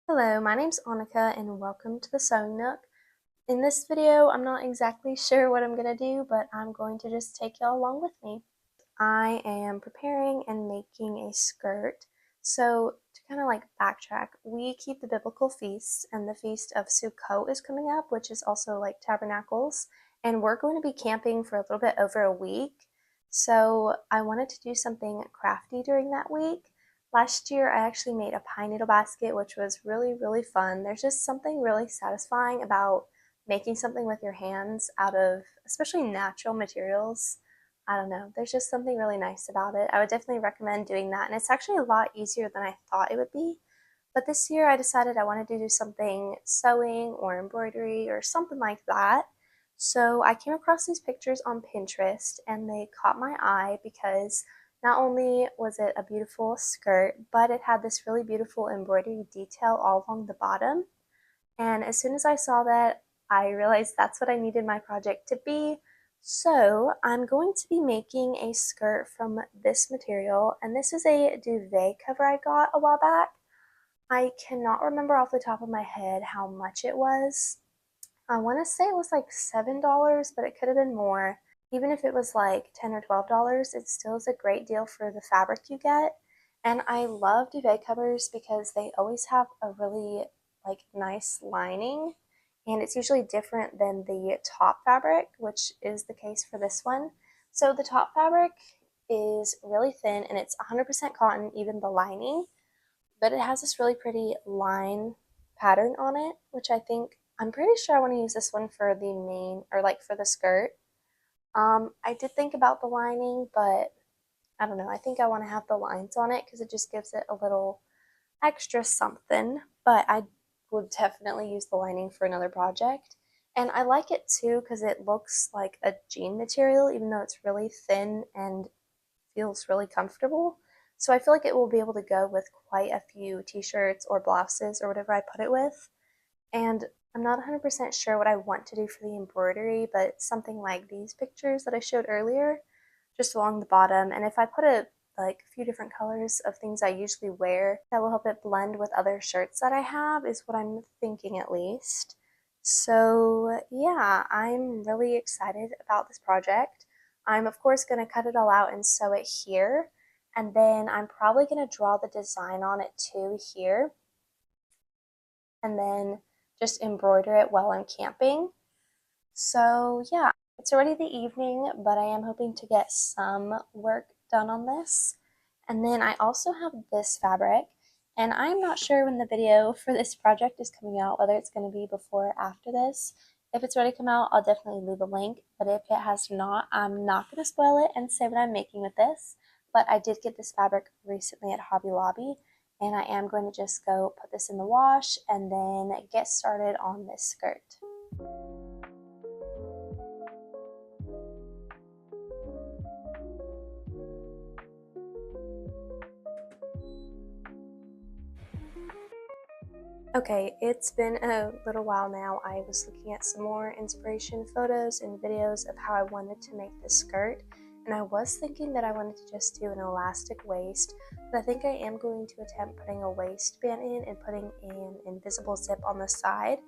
Hello, my name's Annika and welcome to the Sewing Nook. In this video, I'm not exactly sure what I'm going to do, but I'm going to just take y'all along with me. I am preparing and making a skirt. So to kind of like backtrack, we keep the biblical feasts and the feast of Sukkot is coming up, which is also like tabernacles, and we're going to be camping for a little bit over a week. So I wanted to do something crafty during that week. Last year, I actually made a pine needle basket, which was really fun. There's just something really satisfying about making something with your hands out of especially natural materials. I don't know, there's just something really nice about it. I would definitely recommend doing that, and it's actually a lot easier than I thought it would be. But this year I decided I wanted to do something sewing or embroidery or something like that. So I came across these pictures on Pinterest and they caught my eye because not only was it a beautiful skirt, but it had this really beautiful embroidery detail all along the bottom. And as soon as I saw that, I realized that's what I needed my project to be. So I'm going to be making a skirt from this material, and this is a duvet cover I got a while back. I cannot remember off the top of my head how much it was. I want to say it was like $7, but it could have been more. Even if it was like $10 or $12, it still is a great deal for the fabric you get. And I love duvet covers because they always have a really like nice lining, and it's usually different than the top fabric, which is the case for this one. So the top fabric is really thin and it's 100% cotton, even the lining, but it has this really pretty line pattern on it, which I'm pretty sure I want to use this one for the main or like for the skirt. I did think about the lining, but I don't know. I think I want to have the lines on it because it just gives it a little extra something. But I would definitely use the lining for another project. And I like it too because it looks like a jean material, even though it's really thin and feels really comfortable. So I feel like it will be able to go with quite a few t-shirts or blouses or whatever I put it with. And I'm not 100% sure what I want to do for the embroidery, but something like these pictures that I showed earlier, just along the bottom. And if I put a few different colors of things I usually wear, that will help it blend with other shirts that I have, is what I'm thinking at least. So yeah, I'm really excited about this project. I'm of course going to cut it all out and sew it here, and then I'm probably going to draw the design on it too here, and then just embroider it while I'm camping. So yeah, it's already the evening, but I am hoping to get some work done on this. And then I also have this fabric, and I'm not sure when the video for this project is coming out, whether it's going to be before or after this. If it's ready to come out, I'll definitely leave a link, but if it has not, I'm not going to spoil it and say what I'm making with this. But I did get this fabric recently at Hobby Lobby, and I am going to just go put this in the wash and then get started on this skirt. Okay, it's been a little while now. I was looking at some more inspiration photos and videos of how I wanted to make this skirt, and I was thinking that I wanted to just do an elastic waist, but I think I am going to attempt putting a waistband in and putting an invisible zip on the side.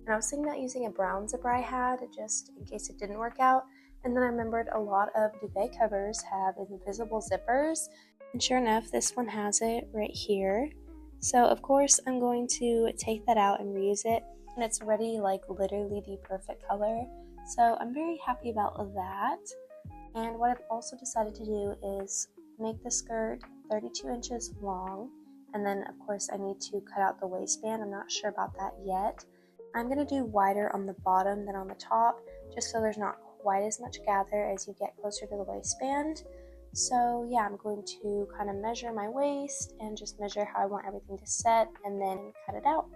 And I was thinking about using a brown zipper I had just in case it didn't work out, and then I remembered a lot of duvet covers have invisible zippers, and sure enough, this one has it right here. So of course I'm going to take that out and reuse it, and it's already like literally the perfect color. So I'm very happy about that. And what I've also decided to do is make the skirt 32 inches long, and then of course I need to cut out the waistband. I'm not sure about that yet. I'm going to do wider on the bottom than on the top, just so there's not quite as much gather as you get closer to the waistband. So yeah, I'm going to kind of measure my waist and just measure how I want everything to set and then cut it out.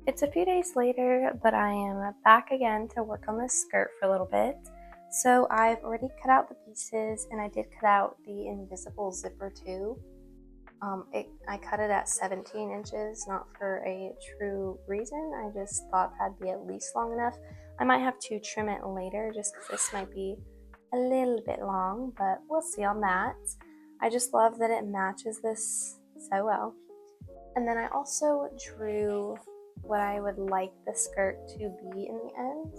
It's a few days later, but I am back again to work on this skirt for a little bit. So I've already cut out the pieces, and I did cut out the invisible zipper too. I cut it at 17 inches, not for a true reason. I just thought that'd be at least long enough. I might have to trim it later just because this might be a little bit long, but we'll see on that. I just love that it matches this so well. And then I also drew what I would like the skirt to be in the end.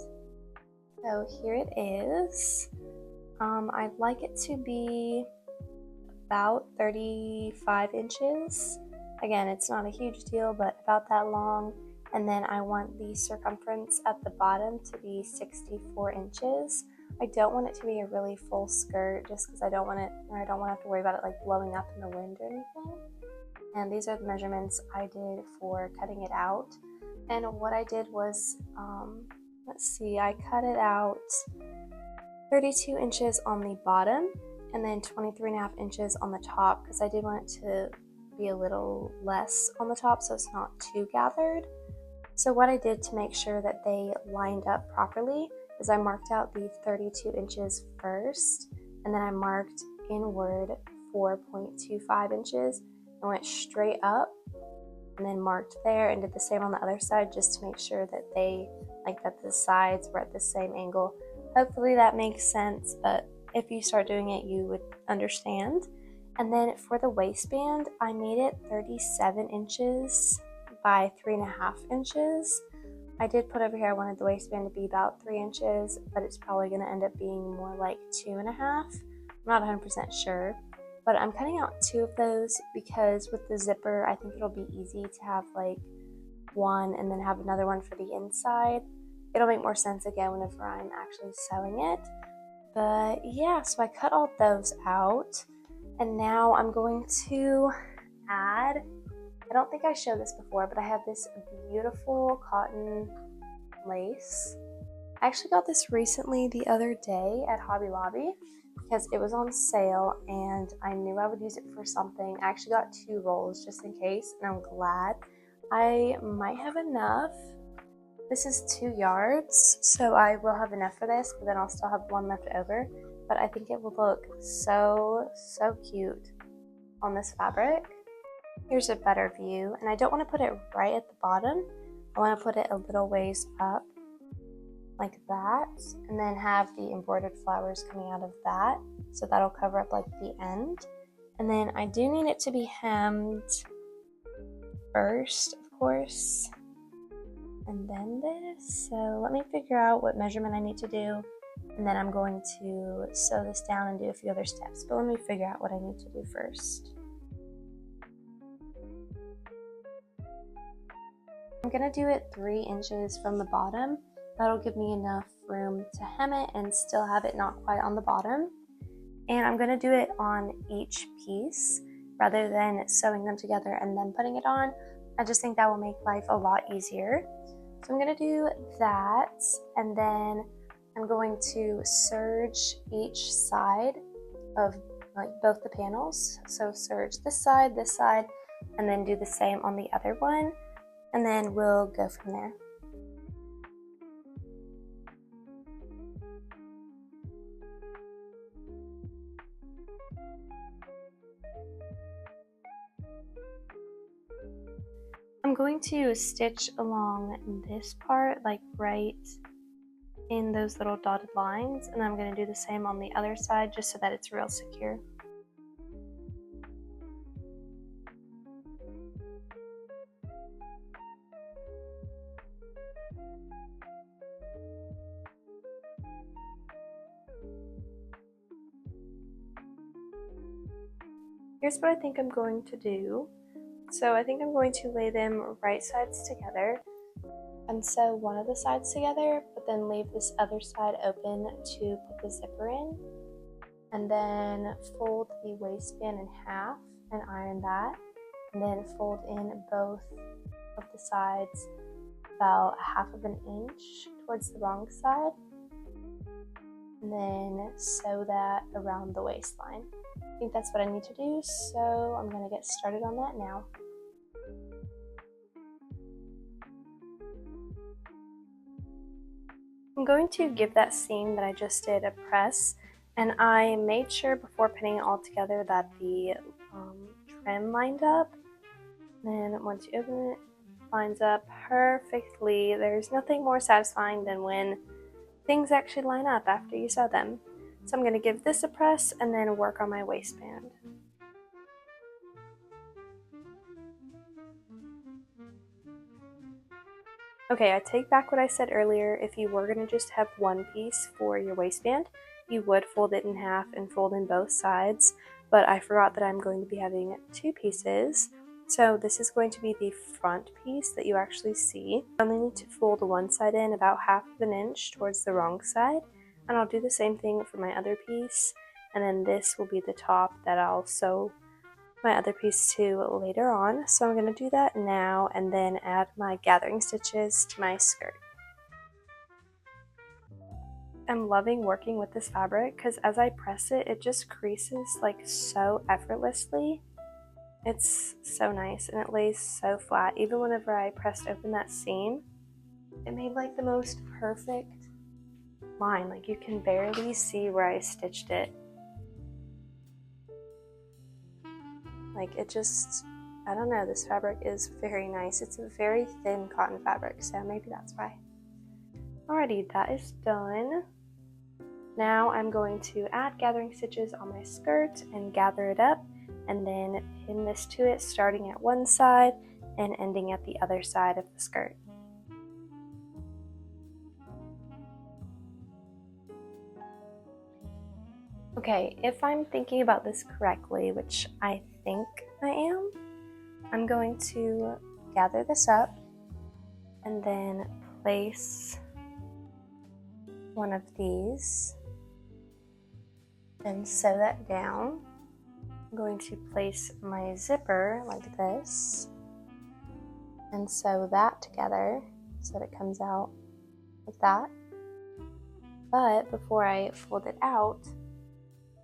So here it is. I'd like it to be about 35 inches. Again, it's not a huge deal, but about that long. And then I want the circumference at the bottom to be 64 inches. I don't want it to be a really full skirt just because I don't want to have to worry about it like blowing up in the wind or anything. And these are the measurements I did for cutting it out. And what I did was, let's see, I cut it out 32 inches on the bottom and then 23.5 inches on the top because I did want it to be a little less on the top so it's not too gathered. So what I did to make sure that they lined up properly is I marked out the 32 inches first, and then I marked inward 4.25 inches and went straight up and then marked there and did the same on the other side just to make sure that that the sides were at the same angle. Hopefully that makes sense, but if you start doing it, you would understand. And then for the waistband, I made it 37 inches by 3.5 inches. I did put over here I wanted the waistband to be about 3 inches, but it's probably going to end up being more like 2.5. I'm not 100% sure, but I'm cutting out 2 of those because with the zipper, I think it'll be easy to have like one and then have another one for the inside. It'll make more sense again whenever I'm actually sewing it. But yeah, so I cut all those out, and now I'm going to add, I don't think I showed this before, but I have this beautiful cotton lace. I actually got this recently the other day at Hobby Lobby because it was on sale and I knew I would use it for something. I actually got 2 rolls just in case, and I'm glad. I might have enough. This is 2 yards, so I will have enough for this, but then I'll still have 1 left over. But I think it will look so cute on this fabric. Here's a better view, and I don't want to put it right at the bottom. I want to put it a little ways up, like that, and then have the embroidered flowers coming out of that, so that'll cover up like the end. And then I do need it to be hemmed first, of course, and then this. So let me figure out what measurement I need to do, and then I'm going to sew this down and do a few other steps, but let me figure out what I need to do first. I'm gonna do it 3 inches from the bottom. That'll give me enough room to hem it and still have it not quite on the bottom. And I'm gonna do it on each piece rather than sewing them together and then putting it on. I just think that will make life a lot easier. So I'm gonna do that, and then I'm going to serge each side of like both the panels. So serge this side, and then do the same on the other one. And then we'll go from there. I'm going to stitch along this part, like right in those little dotted lines, and I'm going to do the same on the other side just so that it's real secure. Here's what I think I'm going to do. So I think I'm going to lay them right sides together and sew one of the sides together, but then leave this other side open to put the zipper in, and then fold the waistband in half and iron that, and then fold in both of the sides about 1/2 inch towards the wrong side, and then sew that around the waistline. I think that's what I need to do, so I'm going to get started on that now. I'm going to give that seam that I just did a press, and I made sure before pinning it all together that the trim lined up. Then once you open it, it lines up perfectly. There's nothing more satisfying than when things actually line up after you sew them. So I'm going to give this a press and then work on my waistband. Okay, I take back what I said earlier. If you were going to just have one piece for your waistband, you would fold it in half and fold in both sides, but I forgot that I'm going to be having two pieces. So this is going to be the front piece that you actually see. I only need to fold one side in about 1/2 inch towards the wrong side, and I'll do the same thing for my other piece, and then this will be the top that I'll sew my other piece to later on. So I'm going to do that now and then add my gathering stitches to my skirt. I'm loving working with this fabric because as I press it, it just creases like so effortlessly. It's so nice and it lays so flat. Even whenever I pressed open that seam, it made like the most perfect line. Like you can barely see where I stitched it. Like it just, I don't know, this fabric is very nice. It's a very thin cotton fabric, so maybe that's why. Alrighty, that is done. Now I'm going to add gathering stitches on my skirt and gather it up and then pin this to it, starting at one side and ending at the other side of the skirt. Okay, if I'm thinking about this correctly, which I think I am, I'm going to gather this up and then place one of these and sew that down. I'm going to place my zipper like this and sew that together so that it comes out like that. But before I fold it out,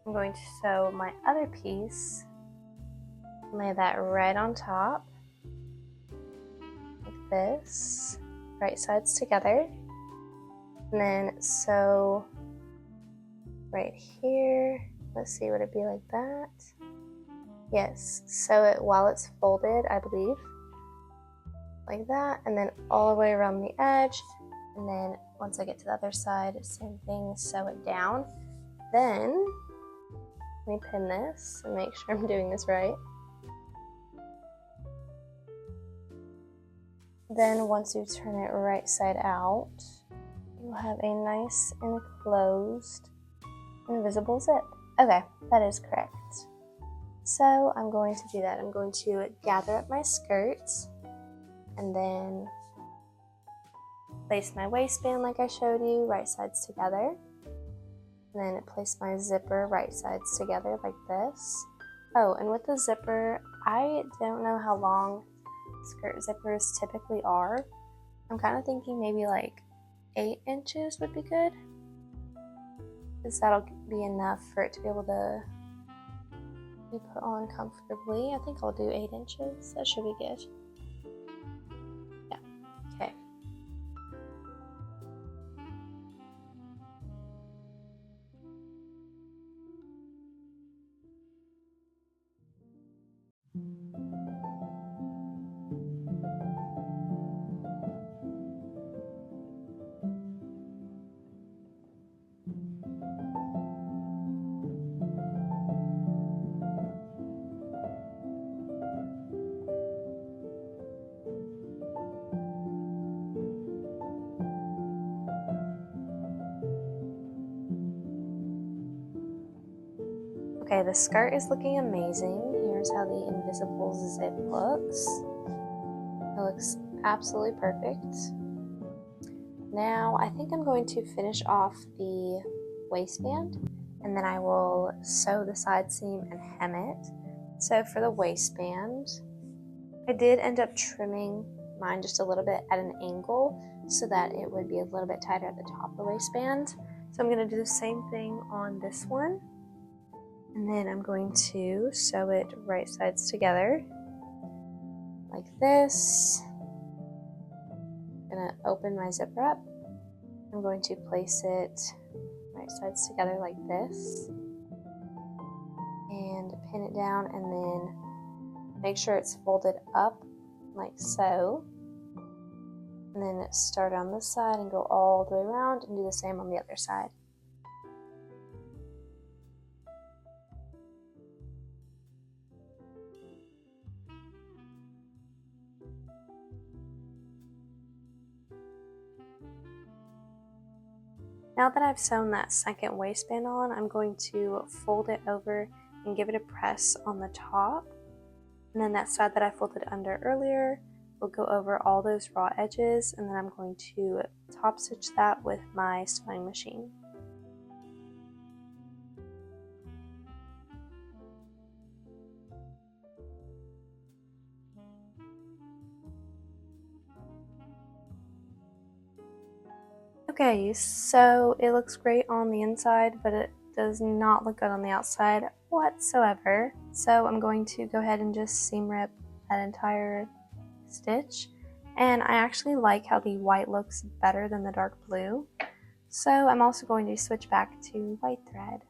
I'm going to sew my other piece, lay that right on top, like this, right sides together, and then sew right here. Let's see, would it be like that? Yes, sew it while it's folded, I believe, like that, and then all the way around the edge, and then once I get to the other side, same thing, sew it down. Then let me pin this and make sure I'm doing this right. Then once you turn it right side out, you'll have a nice enclosed invisible zip. Okay, that is correct. So I'm going to do that. I'm going to gather up my skirts and then place my waistband like I showed you, right sides together. And then place my zipper right sides together like this. Oh, and with the zipper, I don't know how long skirt zippers typically are. I'm kind of thinking maybe like 8 inches would be good, because that'll be enough for it to be able to be put on comfortably. I think I'll do 8 inches. That should be good. Yeah, okay. Okay, the skirt is looking amazing. Here's how the invisible zip looks. It looks absolutely perfect. Now I think I'm going to finish off the waistband and then I will sew the side seam and hem it. So for the waistband, I did end up trimming mine just a little bit at an angle so that it would be a little bit tighter at the top of the waistband. So I'm going to do the same thing on this one. And then I'm going to sew it right sides together like this. I'm going to open my zipper up. I'm going to place it right sides together like this and pin it down and then make sure it's folded up like so, and then start on this side and go all the way around and do the same on the other side. Now that I've sewn that second waistband on, I'm going to fold it over and give it a press on the top. And then that side that I folded under earlier, we'll go over all those raw edges, and then I'm going to top stitch that with my sewing machine. Okay, so it looks great on the inside, but it does not look good on the outside whatsoever. So I'm going to go ahead and just seam rip that entire stitch. And I actually like how the white looks better than the dark blue. So I'm also going to switch back to white thread.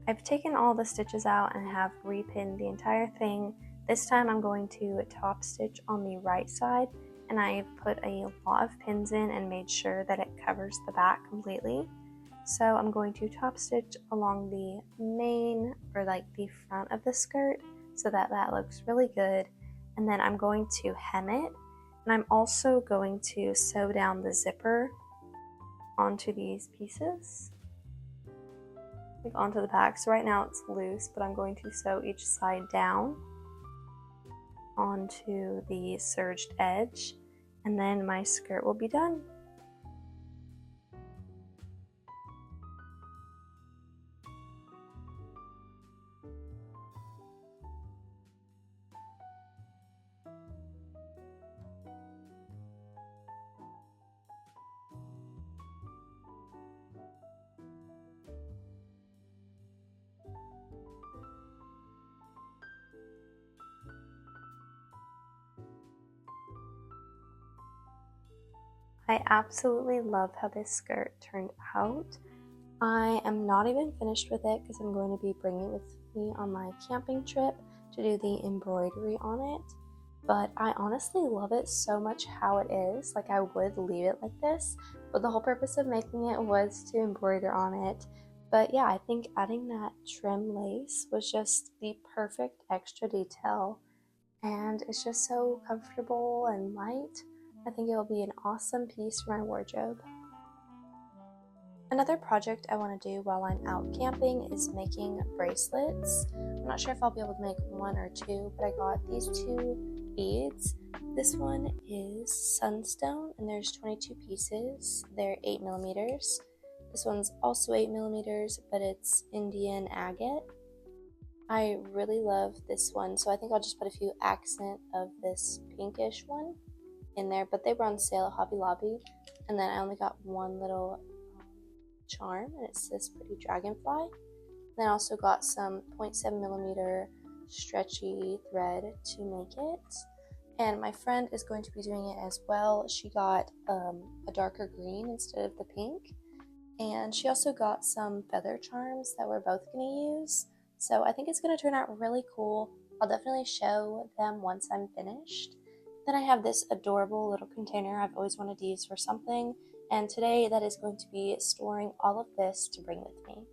I've taken all the stitches out and have repinned the entire thing. This time I'm going to top stitch on the right side, and I've put a lot of pins in and made sure that it covers the back completely. So I'm going to top stitch along the main, or like the front of the skirt, so that that looks really good. And then I'm going to hem it, and I'm also going to sew down the zipper onto these pieces, like onto the back. So right now it's loose, but I'm going to sew each side down onto the serged edge, and then my skirt will be done. I absolutely love how this skirt turned out. I am not even finished with it because I'm going to be bringing it with me on my camping trip to do the embroidery on it. But I honestly love it so much how it is. Like, I would leave it like this, but the whole purpose of making it was to embroider on it. But yeah, I think adding that trim lace was just the perfect extra detail, and it's just so comfortable and light. I think it will be an awesome piece for my wardrobe. Another project I want to do while I'm out camping is making bracelets. I'm not sure if I'll be able to make one or two, but I got these two beads. This one is sunstone, and there's 22 pieces. They're 8 millimeters. This one's also 8 millimeters, but it's Indian agate. I really love this one, so I think I'll just put a few accent of this pinkish one in there, but they were on sale at Hobby Lobby, and then I only got one little charm, and it's this pretty dragonfly. Then I also got some 0.7 millimeter stretchy thread to make it, and my friend is going to be doing it as well. She got a darker green instead of the pink, and she also got some feather charms that we're both going to use. So I think it's going to turn out really cool. I'll definitely show them once I'm finished. Then I have this adorable little container I've always wanted to use for something, and today that is going to be storing all of this to bring with me.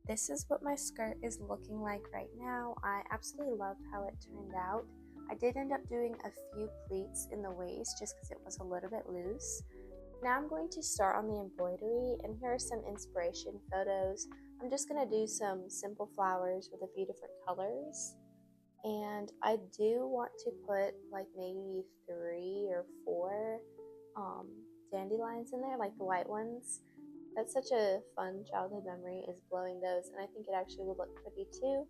This is what my skirt is looking like right now. I absolutely love how it turned out. I did end up doing a few pleats in the waist just because it was a little bit loose. Now I'm going to start on the embroidery, and here are some inspiration photos. I'm just going to do some simple flowers with a few different colors. And I do want to put like maybe 3 or 4 dandelions in there, like the white ones. That's such a fun childhood memory, is blowing those, and I think it actually would look pretty too.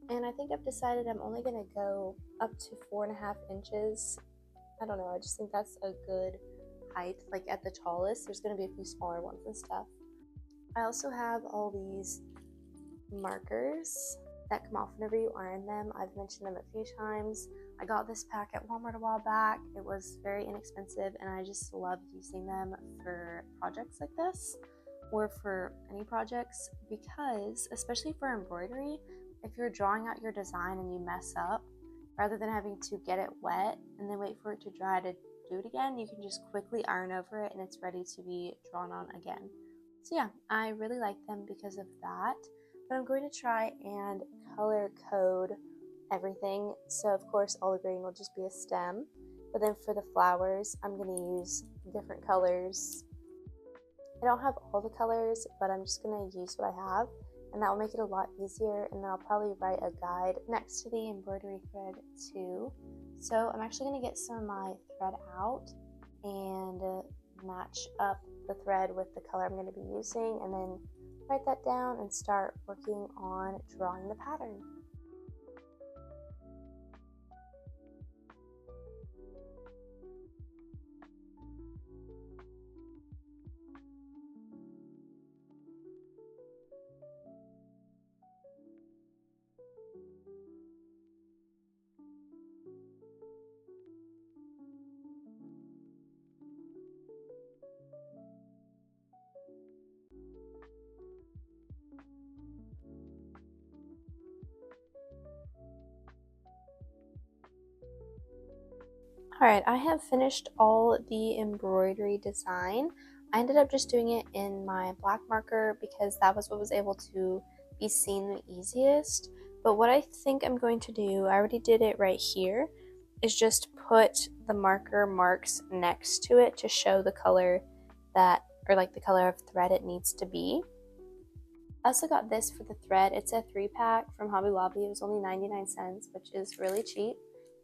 And I think I've decided I'm only going to go up to 4.5 inches. I don't know, I just think that's a good height. Like at the tallest, there's going to be a few smaller ones and stuff. I also have all these markers that come off whenever you iron them. I've mentioned them a few times. I got this pack at Walmart a while back. It was very inexpensive and I just love using them for projects like this or for any projects, because especially for embroidery, if you're drawing out your design and you mess up, rather than having to get it wet and then wait for it to dry to do it again, you can just quickly iron over it and it's ready to be drawn on again. So yeah, I really like them because of that. But I'm going to try and color code everything. So of course all the green will just be a stem, but then for the flowers I'm going to use different colors. I don't have all the colors, but I'm just going to use what I have, and that will make it a lot easier. And then I'll probably write a guide next to the embroidery thread too. So I'm actually going to get some of my thread out and match up the thread with the color I'm going to be using, and then write that down and start working on drawing the pattern. Alright, I have finished all the embroidery design. I ended up just doing it in my black marker because that was what was able to be seen the easiest. But what I think I'm going to do, I already did it right here, is just put the marker marks next to it to show the color that, or like the color of thread it needs to be. I also got this for the thread. It's a 3-pack from Hobby Lobby. It was only 99 cents, which is really cheap.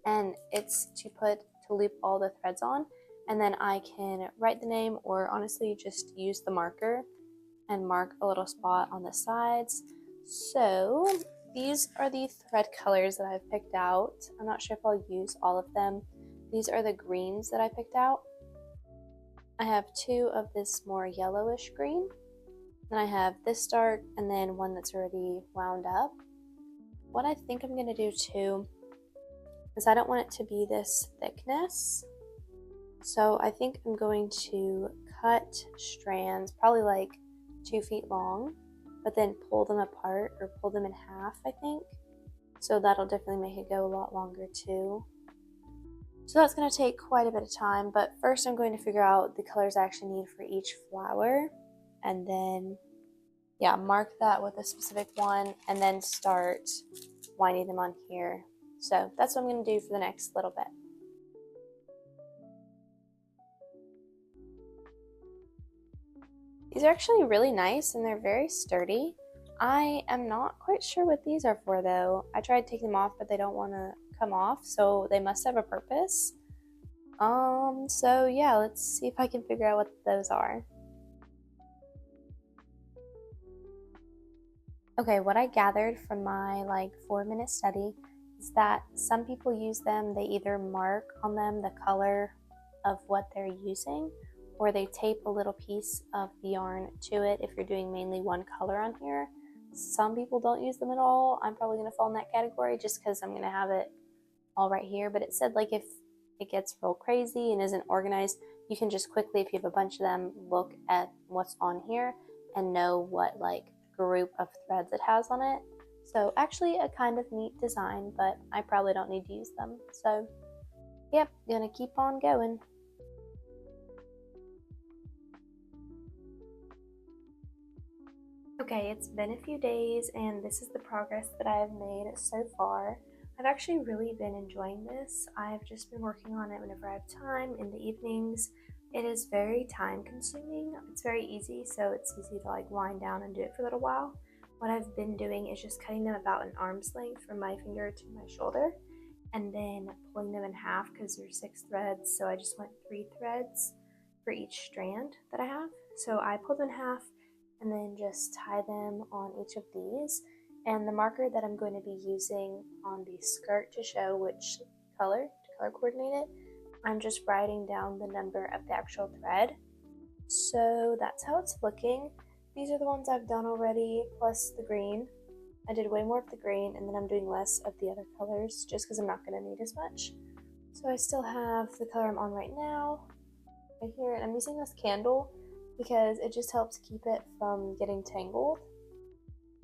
And it's to loop all the threads on. And then I can write the name, or honestly just use the marker and mark a little spot on the sides. So these are the thread colors that I've picked out. I'm not sure if I'll use all of them. These are the greens that I picked out. I have 2 of this more yellowish green. Then I have this dark, and then one that's already wound up. What I think I'm going to do too is I don't want it to be this thickness. So I think I'm going to cut strands, probably like 2 feet long, but then pull them apart or pull them in half, I think. So that'll definitely make it go a lot longer too. So that's going to take quite a bit of time, but first I'm going to figure out the colors I actually need for each flower, and then yeah, mark that with a specific one and then start winding them on here. So that's what I'm going to do for the next little bit. These are actually really nice and they're very sturdy. I am not quite sure what these are for though. I tried taking them off, but they don't want to come off, so they must have a purpose. So yeah, let's see if I can figure out what those are. Okay, what I gathered from my like 4-minute study is that some people use them, they either mark on them the color of what they're using, or they tape a little piece of the yarn to it if you're doing mainly one color on here. Some people don't use them at all. I'm probably going to fall in that category just because I'm going to have it all right here. But it said like if it gets real crazy and isn't organized, you can just quickly, if you have a bunch of them, look at what's on here and know what like group of threads it has on it. So actually a kind of neat design, but I probably don't need to use them. So yep, gonna keep on going. Okay, it's been a few days and this is the progress that I have made so far. I've actually really been enjoying this. I've just been working on it whenever I have time in the evenings. It is very time consuming. It's very easy, so it's easy to like wind down and do it for a little while. What I've been doing is just cutting them about an arm's length from my finger to my shoulder, and then pulling them in half because there's 6 threads, so I just went 3 threads for each strand that I have. So I pulled them in half and then just tie them on each of these. And the marker that I'm going to be using on the skirt to show which color, to color coordinate it, I'm just writing down the number of the actual thread. So that's how it's looking. These are the ones I've done already, plus the green. I did way more of the green, and then I'm doing less of the other colors just because I'm not going to need as much. So I still have the color I'm on right now right here, and I'm using this candle because it just helps keep it from getting tangled.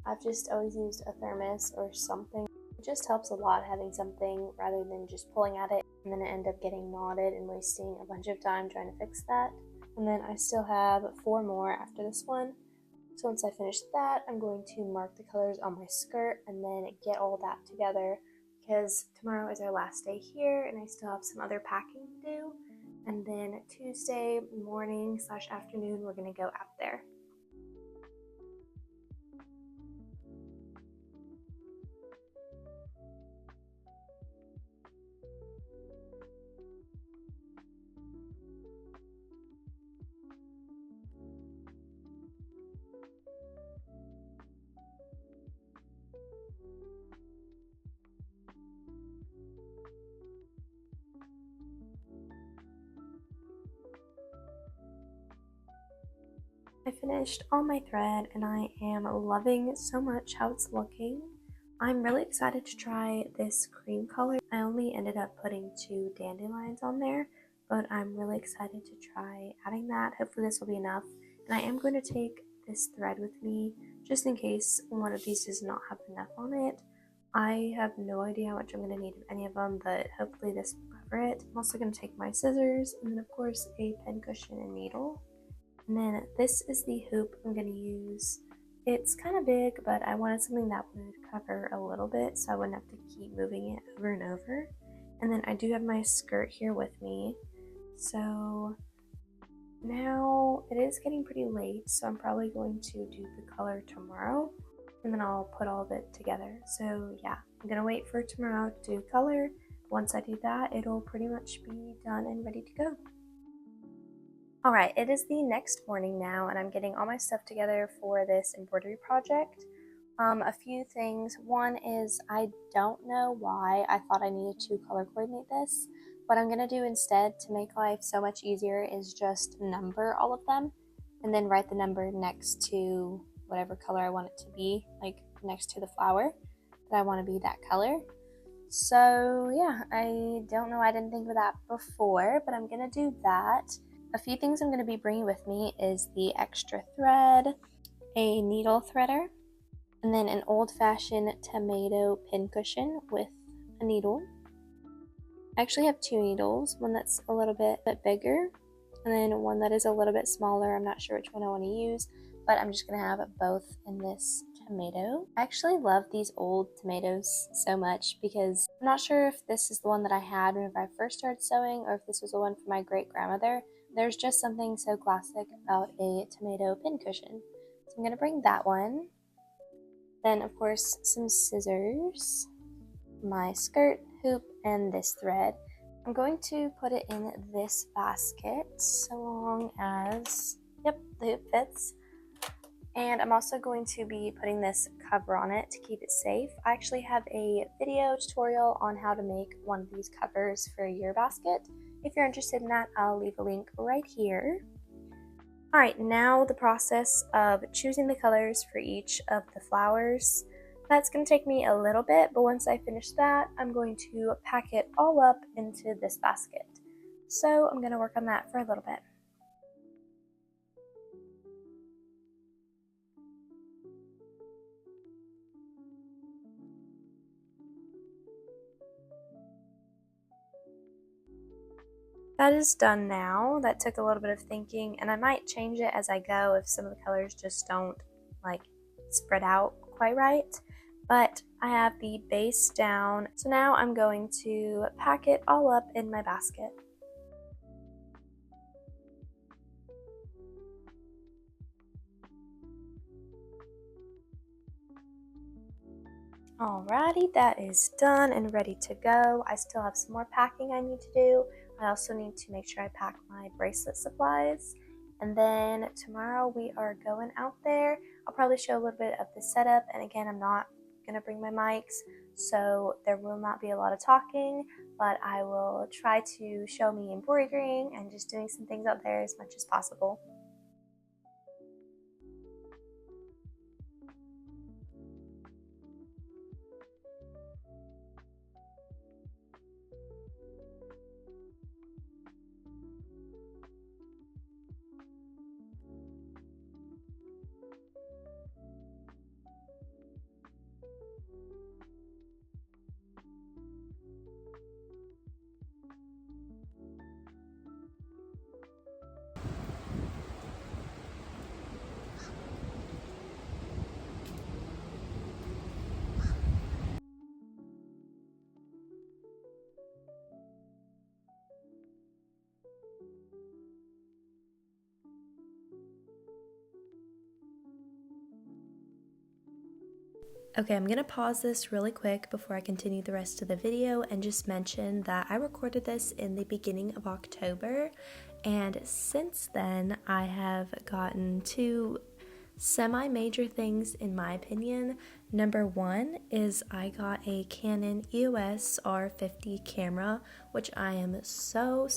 I've just always used a thermos or something. It just helps a lot having something rather than just pulling at it and then it end up getting knotted and wasting a bunch of time trying to fix that. And then I still have 4 more after this one. So once I finish that, I'm going to mark the colors on my skirt and then get all that together because tomorrow is our last day here and I still have some other packing to do. And then Tuesday morning / afternoon, we're going to go out there. I finished all my thread and I am loving so much how it's looking. I'm really excited to try this cream color. I only ended up putting 2 dandelions on there, but I'm really excited to try adding that. Hopefully this will be enough. And I am going to take this thread with me just in case one of these does not have enough on it. I have no idea how much I'm going to need of any of them, but hopefully this will cover it. I'm also going to take my scissors and then of course a pen cushion and needle. And then this is the hoop I'm going to use. It's kind of big, but I wanted something that would cover a little bit so I wouldn't have to keep moving it over and over. And then I do have my skirt here with me. So now it is getting pretty late, so I'm probably going to do the color tomorrow. And then I'll put all of it together. So yeah, I'm going to wait for tomorrow to do color. Once I do that, it'll pretty much be done and ready to go. Alright, it is the next morning now, and I'm getting all my stuff together for this embroidery project. A few things. One is I don't know why I thought I needed to color coordinate this. What I'm going to do instead to make life so much easier is just number all of them, and then write the number next to whatever color I want it to be, like next to the flower that I want to be that color. So yeah, I don't know, I didn't think of that before, but I'm going to do that. A few things I'm going to be bringing with me is the extra thread, a needle threader, and then an old-fashioned tomato pincushion with a needle. I actually have 2 needles, one that's a little bit bigger, and then one that is a little bit smaller. I'm not sure which one I want to use, but I'm just going to have both in this tomato. I actually love these old tomatoes so much because I'm not sure if this is the one that I had whenever I first started sewing or if this was the one from my great-grandmother. There's just something so classic about a tomato pincushion. So I'm going to bring that one. Then, of course, some scissors, my skirt, hoop, and this thread. I'm going to put it in this basket so long as, yep, the hoop fits. And I'm also going to be putting this cover on it to keep it safe. I actually have a video tutorial on how to make one of these covers for your basket. If you're interested in that, I'll leave a link right here. Alright, now the process of choosing the colors for each of the flowers. That's going to take me a little bit, but once I finish that, I'm going to pack it all up into this basket. So I'm going to work on that for a little bit. That is done now. That took a little bit of thinking, and I might change it as I go if some of the colors just don't like spread out quite right. But I have the base down, so now I'm going to pack it all up in my basket. Alrighty, that is done and ready to go. I still have some more packing I need to do. I also need to make sure I pack my bracelet supplies. And then tomorrow we are going out there. I'll probably show a little bit of the setup, and again, I'm not going to bring my mics, so there will not be a lot of talking, but I will try to show me embroidering and just doing some things out there as much as possible. Okay, I'm going to pause this really quick before I continue the rest of the video and just mention that I recorded this in the beginning of October, and since then I have gotten two semi-major things in my opinion. Number one is I got a Canon EOS R50 camera, which I am so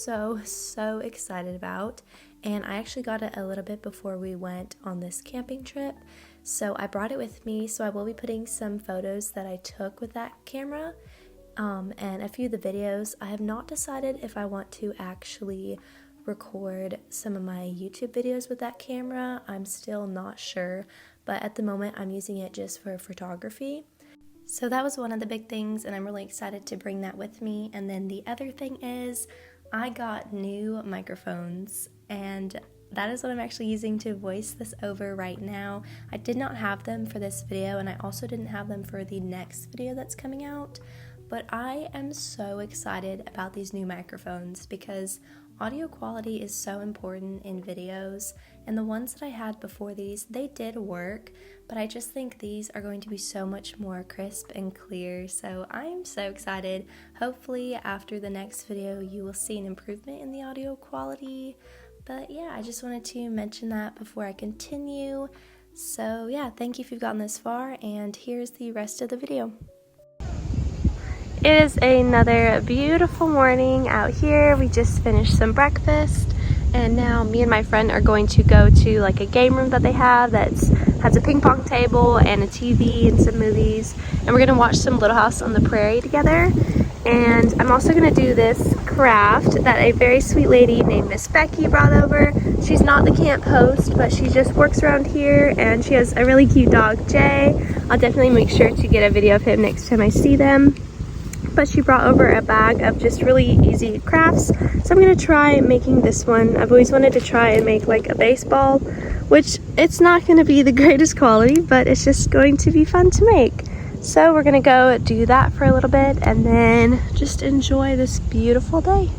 excited about, and I actually got it a little bit before we went on this camping trip. So I brought it with me, so I will be putting some photos that I took with that camera and a few of the videos. I have not decided if I want to actually record some of my YouTube videos with that camera. I'm still not sure, but at the moment I'm using it just for photography. So that was one of the big things, and I'm really excited to bring that with me. And then the other thing is I got new microphones, and that is what I'm actually using to voice this over right now. I did not have them for this video, and I also didn't have them for the next video that's coming out, but I am so excited about these new microphones because audio quality is so important in videos, and the ones that I had before these, they did work, but I just think these are going to be so much more crisp and clear, so I am so excited. Hopefully after the next video you will see an improvement in the audio quality. But yeah, I just wanted to mention that before I continue. So yeah, thank you if you've gotten this far, and here's the rest of the video. It is another beautiful morning out here. We just finished some breakfast, and now me and my friend are going to go to like a game room that they have that has a ping pong table and a TV and some movies, and we're gonna watch some Little House on the Prairie together. And I'm also gonna do this craft that a very sweet lady named Miss Becky brought over. She's not the camp host, but she just works around here, and she has a really cute dog, Jay. I'll definitely make sure to get a video of him next time I see them. But she brought over a bag of just really easy crafts, so I'm gonna try making this one. I've always wanted to try and make like a baseball, which it's not gonna be the greatest quality, but it's just going to be fun to make. So we're gonna go do that for a little bit and then just enjoy this beautiful day.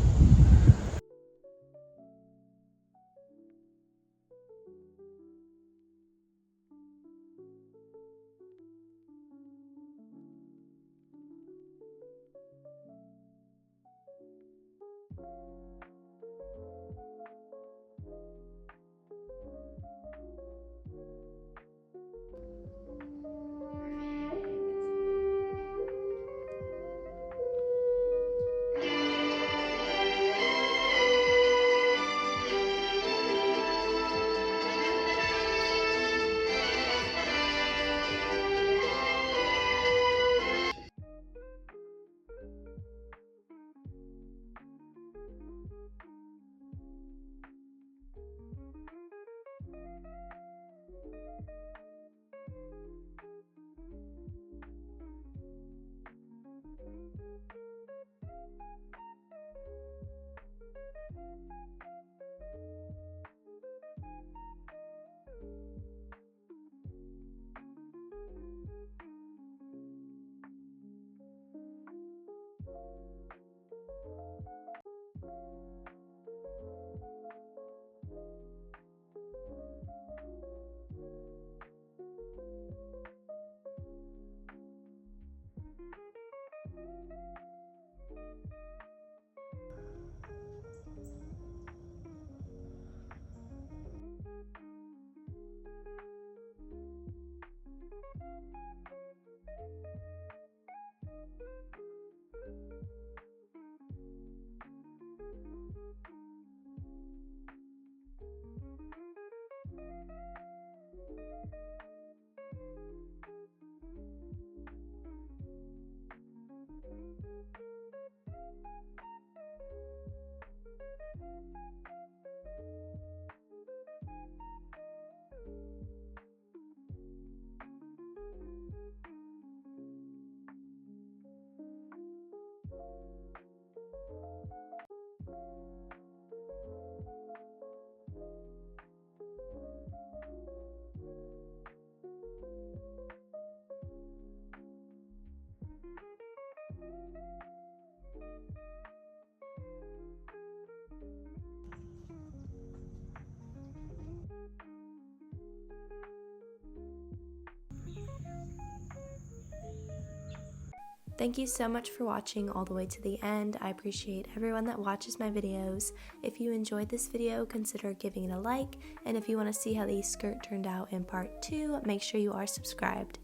Thank you so much for watching all the way to the end. I appreciate everyone that watches my videos. If you enjoyed this video, consider giving it a like, and if you want to see how the skirt turned out in part 2, make sure you are subscribed.